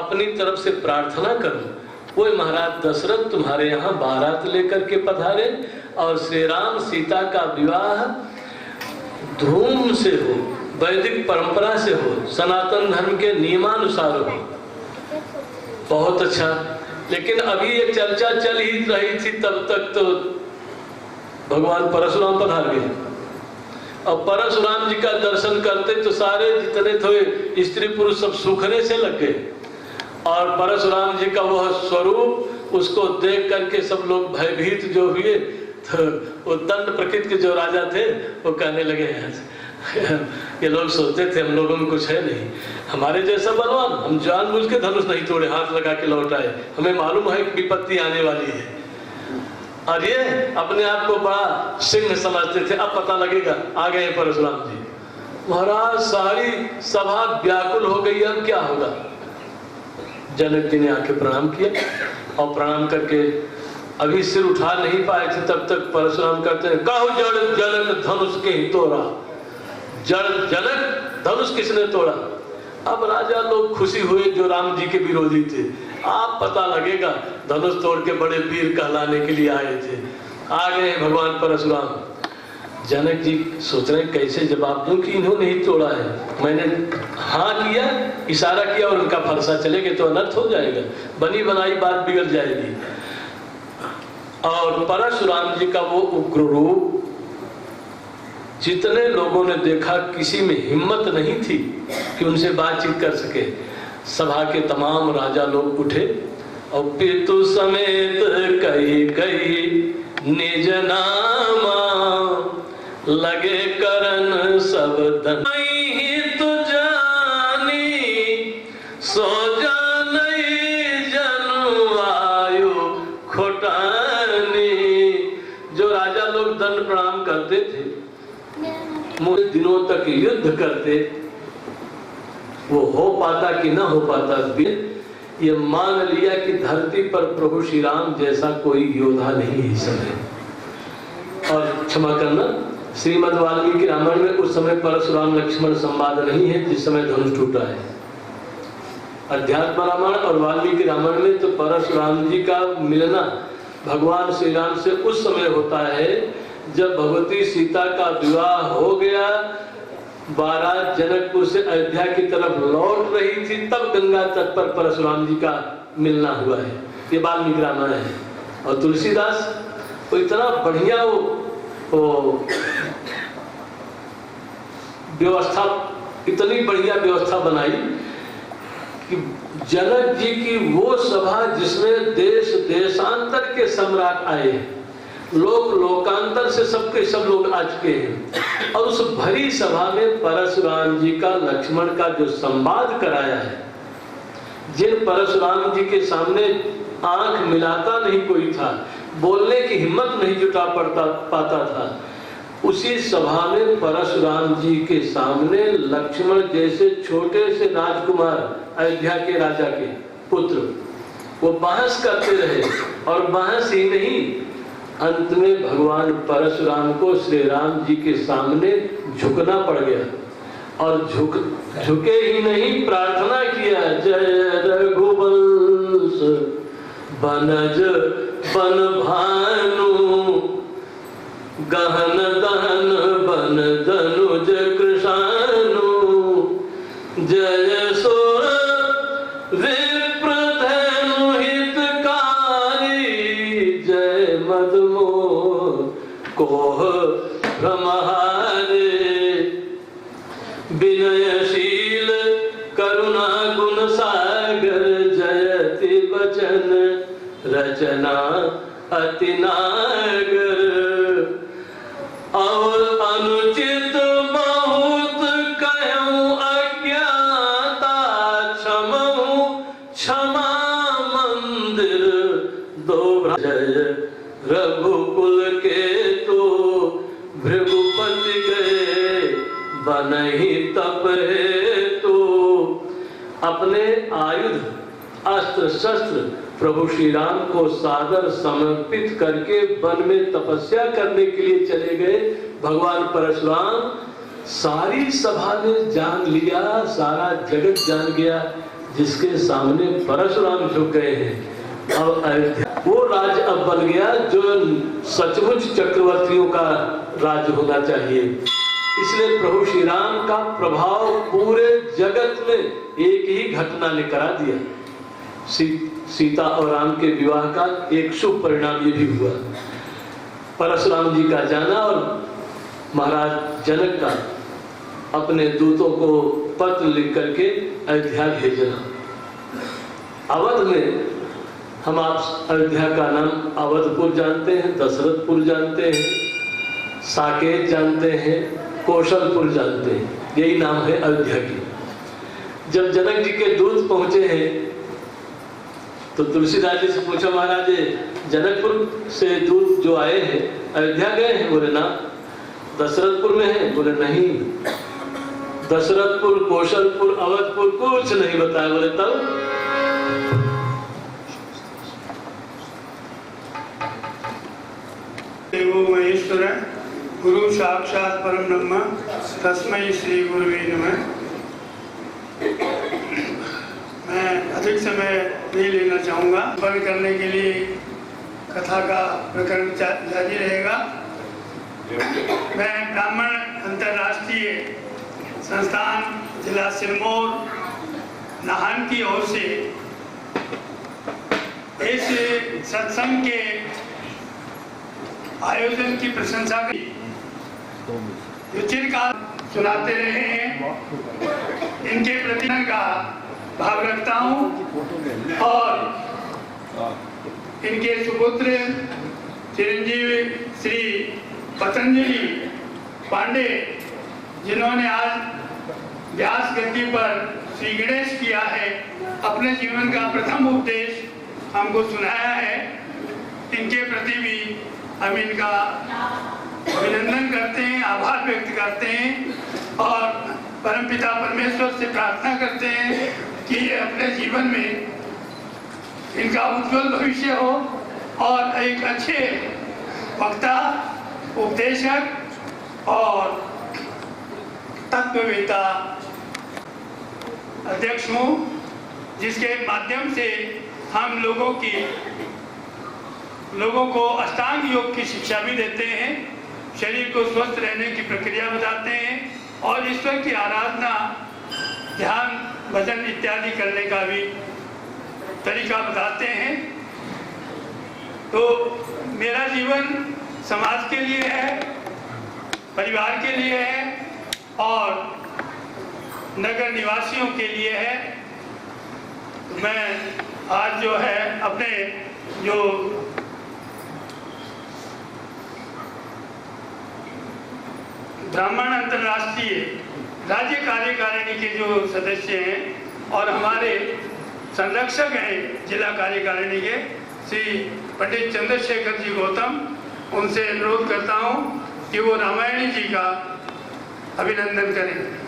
अपनी तरफ से प्रार्थना करूं। वो महाराज दशरथ तुम्हारे यहाँ बारात लेकर के पधारे और श्री राम सीता का विवाह धूम से हो, वैदिक परंपरा से हो, सनातन धर्म के नियमानुसार हो। बहुत अच्छा। लेकिन अभी एक चर्चा चल ही रही थी, तब तक तो भगवान परशुराम पधार गए और परशुराम जी का दर्शन करते तो सारे जितने थे स्त्री पुरुष सब सूखने से लग गए और परशुराम जी का वह स्वरूप उसको देख करके सब लोग भयभीत जो हुए। तो वो दंड प्रकृति के जो राजा थे वो कहने लगे ये लोग सोचते थे हम लोगों में कुछ है नहीं, हमारे जैसा बलवान, हम जानबूझ के धनुष नहीं तोड़े, हाथ लगा के लौट आए, हमें मालूम है कि विपत्ति आने वाली है। और ये अपने आप को बड़ा सिंह समझते थे। अब पता लगेगा आ गए परशुराम जी। महाराज सारी सभा व्याकुल हो गई, अब क्या होगा। जनक जी ने आके प्रणाम किया और प्रणाम करके अभी सिर उठा नहीं पाए थे तब तक परशुराम करते हैं, कहो जड़ जनक धनुष के ही तोड़ा। जड़ जनक धनुष किसने तोड़ा। अब राजा लोग खुशी हुए जो राम जी के विरोधी थे। आप पता लगेगा धनुष तोड़ के बड़े वीर कहलाने के लिए आए थे। आ गए भगवान परशुराम। जनक जी सोच रहे कैसे जवाब दूं कि इन्होंने ही तोड़ा है, मैंने हाँ किया, इशारा किया और उनका फरसा चलेगा तो अनर्थ हो जाएगा, बनी बनाई बात बिगड़ जाएगी। और परशुराम जी का वो उग्र रूप जितने लोगों ने देखा किसी में हिम्मत नहीं थी कि उनसे बातचीत कर सके। सभा के तमाम राजा लोग उठे और पितु समेत कही कही निज नामा लगे करन सब धन हित जानी सो जानी जनुवायु खोटानी। जो राजा लोग दंड प्रणाम करते थे, दिनों तक युद्ध करते, वो हो पाता कि ना हो पाता, ये मान लिया कि धरती पर प्रभु श्री राम जैसा कोई योद्धा नहीं है इस समय। और क्षमा करना, श्रीमद् वाल्मीकि रामायण में उस समय परशुराम लक्ष्मण संवाद नहीं है जिस समय धनुष टूटा है। अध्यात्म रामायण और वाल्मीकि रामायण में तो परशुराम जी का मिलना भगवान श्री राम से उस समय होता है जब भगवती सीता का विवाह हो गया, बारात जनकपुर से अयोध्या की तरफ लौट रही थी, तब गंगा तट पर परशुराम जी का मिलना हुआ है। ये वाल्मीकि रामायण है। और तुलसीदास वो इतना बढ़िया वो व्यवस्था, इतनी बढ़िया व्यवस्था बनाई कि जनक जी की वो सभा जिसमें देश देशांतर के सम्राट आए, लोक लोकांतर से सबके सब लोग आ चुके हैं, और उस भरी सभा में परशुराम जी का लक्ष्मण का जो संवाद कराया है, जिन परशुराम जी के सामने आंख मिलाता नहीं कोई था, बोलने की हिम्मत नहीं जुटा पाता था, उसी सभा में परशुराम जी के सामने लक्ष्मण जैसे छोटे से राजकुमार, अयोध्या के राजा के पुत्र, वो बहस करते रहे। और बहस ही नहीं, अंत में भगवान परशुराम को श्री राम जी के सामने झुकना पड़ गया। और झुके ही नहीं, प्रार्थना किया, जय रघुवंश बनज बन भानु गहन दहन बन धनुज कृशानु जय सुर विप्रधनु हितकारी जय मदमोह कोह ब्रह्महारे विनयशील करुणा गुण सागर जयति वचन रचना अति नागर और अनुचित बहुत कहूं अज्ञाता क्षमऊ क्षमा मंदिर दो जय रघुकुल के तो भृगुपति गए बनहि तप हेतु। अपने आयुध अस्त्र शस्त्र प्रभु श्री राम को सादर समर्पित करके वन में तपस्या करने के लिए चले गए भगवान परशुराम। सारी सभा ने जान लिया, सारा जगत जान गया जिसके सामने परशुराम झुक गए हैं। अब अयोध्या वो राज्य अब बन गया जो सचमुच चक्रवर्तियों का राज्य होना चाहिए। इसलिए प्रभु श्री राम का प्रभाव पूरे जगत में एक ही घटना ने करा दिया। सीता और राम के विवाह का एक शुभ परिणाम ये भी हुआ, परशुराम जी का जाना और महाराज जनक का अपने दूतों को पत्र लिख करके अयोध्या भेजना। अवध में हम आप अयोध्या का नाम अवधपुर जानते हैं, दशरथपुर जानते हैं, साकेत जानते हैं, कौशलपुर जानते हैं, यही नाम है अयोध्या की। जब जनक जी के दूत पहुंचे हैं तो तुलसीदास जी से पूछा, महाराज जनकपुर से दूत जो आए हैं अयोध्या गए हैं? बोले ना। दशरथपुर में है? बोले नहीं। दशरथपुर, कौशलपुर, अवधपुर कुछ नहीं बताया। बोले तब? देवो महेश्वर गुरु साक्षात परम ब्रह्म तस्मै श्री गुरुवे नमः। मैं अधिक समय नहीं लेना चाहूँगा। बंद करने के लिए कथा का प्रकरण जारी रहेगा। मैं ब्राह्मण अंतर्राष्ट्रीय संस्थान जिला सिरमौर नाहन की ओर से इस सत्संग के आयोजन की प्रशंसा की, जो चिरकाल सुनाते रहे हैं, इनके प्रति का भाव रखता हूँ और इनके सुपुत्र चिरंजीव श्री पतंजलि पांडे, जिन्होंने आज व्यास गद्दी पर श्री गणेश किया है, अपने जीवन का प्रथम उपदेश हमको सुनाया है। इनके प्रति भी हम इनका अभिनंदन करते हैं, आभार व्यक्त करते हैं और परमपिता परमेश्वर से प्रार्थना करते हैं कि ये अपने जीवन में इनका उज्जवल भविष्य हो और एक अच्छे वक्ता, उपदेशक और तत्ववेता अध्यक्ष हूँ, जिसके माध्यम से हम लोगों को अष्टांग योग की शिक्षा भी देते हैं, शरीर को स्वस्थ रहने की प्रक्रिया बताते हैं और ईश्वर की आराधना, ध्यान, भजन इत्यादि करने का भी तरीका बताते हैं। तो मेरा जीवन समाज के लिए है, परिवार के लिए है और नगर निवासियों के लिए है। तो मैं आज जो है अपने जो ब्राह्मण अंतर्राष्ट्रीय राज्य कार्यकारिणी के जो सदस्य हैं और हमारे संरक्षक हैं जिला कार्यकारिणी के श्री पंडित चंद्रशेखर जी गौतम, उनसे अनुरोध करता हूं कि वो रामायणी जी का अभिनंदन करें।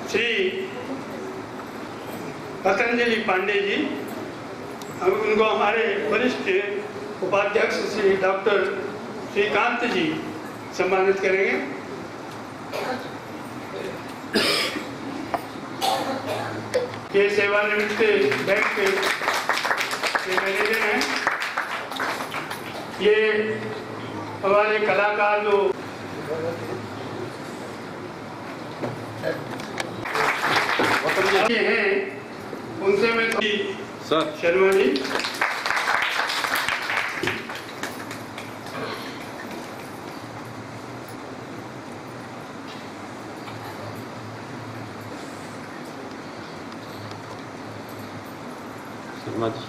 श्री पतंजलि पांडे जी, हम उनको हमारे वरिष्ठ उपाध्यक्ष श्री डॉक्टर श्रीकांत जी सम्मानित करेंगे। ये सेवानिवृत्त बैंक के मैनेजर हैं। ये हमारे कलाकार जो हैं उनसे मैं शर्मा जी शर्मा जी।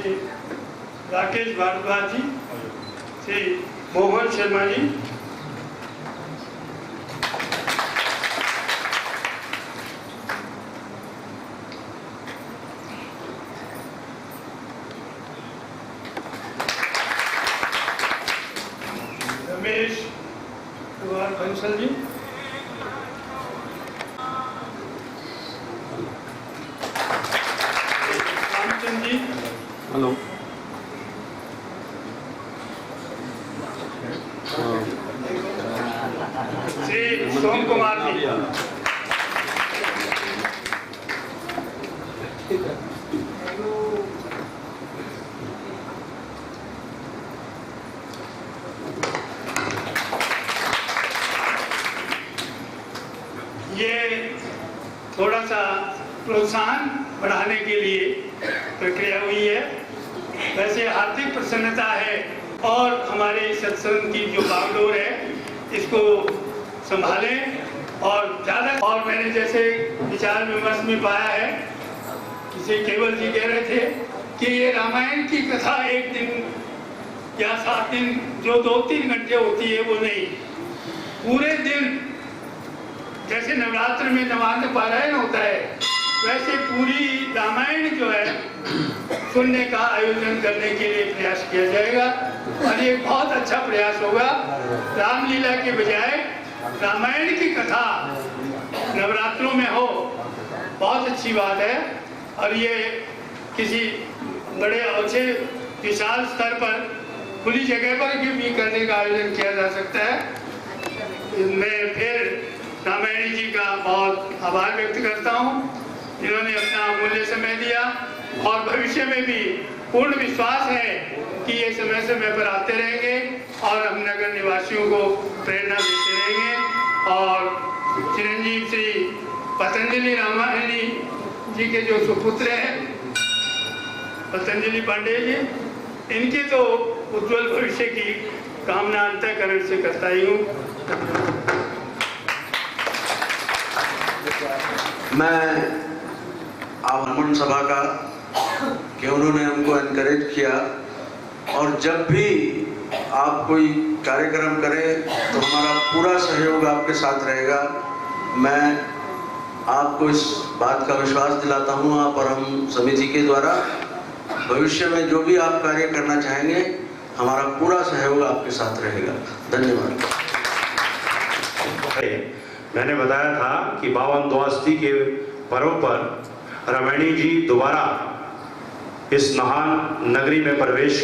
श्री राकेश भारद्वाज जी, श्री मोहन शर्मा जी, रमेश कुमार बंसल जी, रामचंद्र जी, हेलो। श्री सोम कुमार जी, ये थोड़ा सा प्रोत्साहन बढ़ाने के लिए प्रक्रिया हुई है। वैसे हार्दिक प्रसन्नता है और हमारे सत्संग की जो बागडोर है इसको संभालें और ज़्यादा। और मैंने जैसे विचार विमर्श में पाया है, किसी केवल जी कह रहे थे कि ये रामायण की कथा एक दिन या 7 दिन जो 2-3 घंटे होती है वो नहीं, पूरे दिन जैसे नवरात्र में नवान्न पारायण होता है वैसे पूरी रामायण जो है सुनने का आयोजन करने के लिए प्रयास किया जाएगा और ये बहुत अच्छा प्रयास होगा। रामलीला के बजाय रामायण की कथा नवरात्रों में हो, बहुत अच्छी बात है। और ये किसी बड़े अच्छे विशाल स्तर पर खुली जगह पर भी करने का आयोजन किया जा सकता है। मैं फिर रामायणी जी का बहुत आभार व्यक्त करता हूँ जिन्होंने अपना अमूल्य समय दिया और भविष्य में भी पूर्ण विश्वास है कि ये समय समय पर आते रहेंगे और हम नगर निवासियों को प्रेरणा देते रहेंगे। और चिरंजीव श्री पतंजलि रामायणी जी के जो सुपुत्र हैं पतंजलि पांडे जी, इनके तो उज्जवल भविष्य की कामना अंतःकरण से करता ही हूँ। मैं आवामन सभा का कि उन्होंने हमको एनकरेज किया और जब भी आप कोई कार्यक्रम करें तो हमारा पूरा सहयोग आपके साथ रहेगा। मैं आपको इस बात का विश्वास दिलाता हूँ, आप और हम समिति के द्वारा भविष्य में जो भी आप कार्य करना चाहेंगे हमारा पूरा सहयोग आपके साथ रहेगा। धन्यवाद। मैंने बताया था कि 52 द्वादशी के पर्व पर रामायणी जी दोबारा इस महान नगरी में प्रवेश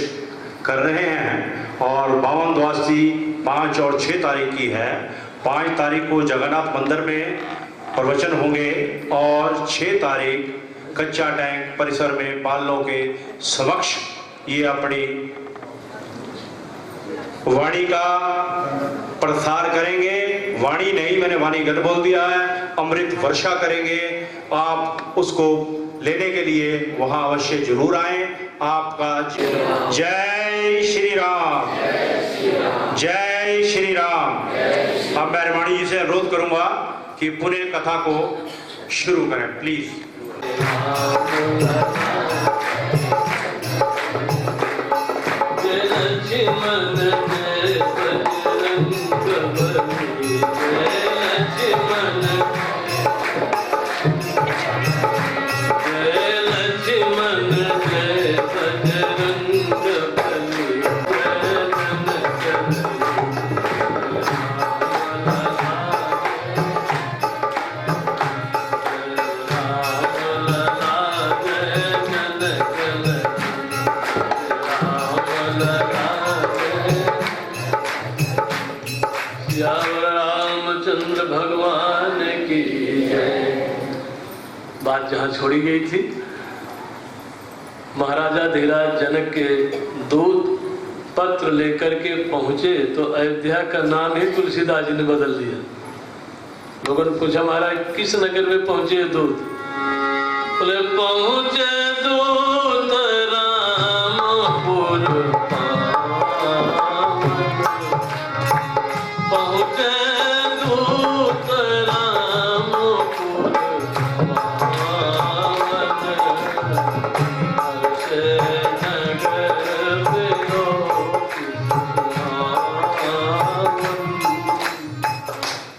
कर रहे हैं और 52 द्वादशी 5 और 6 तारीख की है। 5 तारीख को जगन्नाथ मंदिर में प्रवचन होंगे और 6 तारीख कच्चा टैंक परिसर में पालों के समक्ष ये अपनी वाणी का प्रसार करेंगे। वाणी नहीं, मैंने वाणी गढ़ बोल दिया है। अमृत वर्षा करेंगे। आप उसको लेने के लिए वहां अवश्य जरूर आए। आपका जय श्री राम, जय श्री राम। अब मैं रामायणी जी से अनुरोध करूंगा कि पुनः कथा को शुरू करें, प्लीज। रामचंद्र भगवान की जय। बात जहाँ छोड़ी गई थी, महाराजा धीराज जनक के दूत पत्र लेकर के पहुंचे तो अयोध्या का नाम ही तुलसीदास जी ने बदल दिया। लोगों ने पूछा महाराज किस नगर में पहुंचे दूत? बोले पहुंचे दूत रामपुर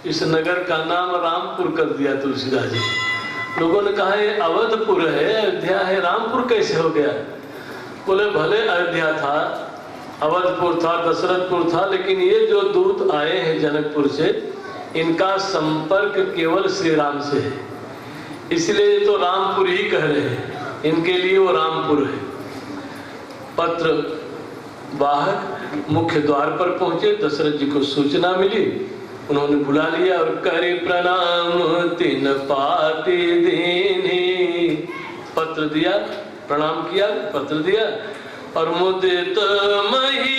इस नगर का नाम रामपुर कर दिया तुलसीदास जी। लोगों ने कहा ये अवधपुर है, अयोध्या है, रामपुर कैसे हो गया? बोले भले अयोध्या था, अवधपुर था, दशरथपुर था, लेकिन ये जो दूत आए हैं जनकपुर से, इनका संपर्क केवल श्री राम से है, इसलिए तो रामपुर ही कह रहे हैं, इनके लिए वो रामपुर है। पत्र वाहक मुख्य द्वार पर पहुंचे, दशरथ जी को सूचना मिली, उन्होंने बुला लिया और करे प्रणाम तिन पाती दीनी। पत्र दिया, प्रणाम किया, पत्र दिया और मुदित मही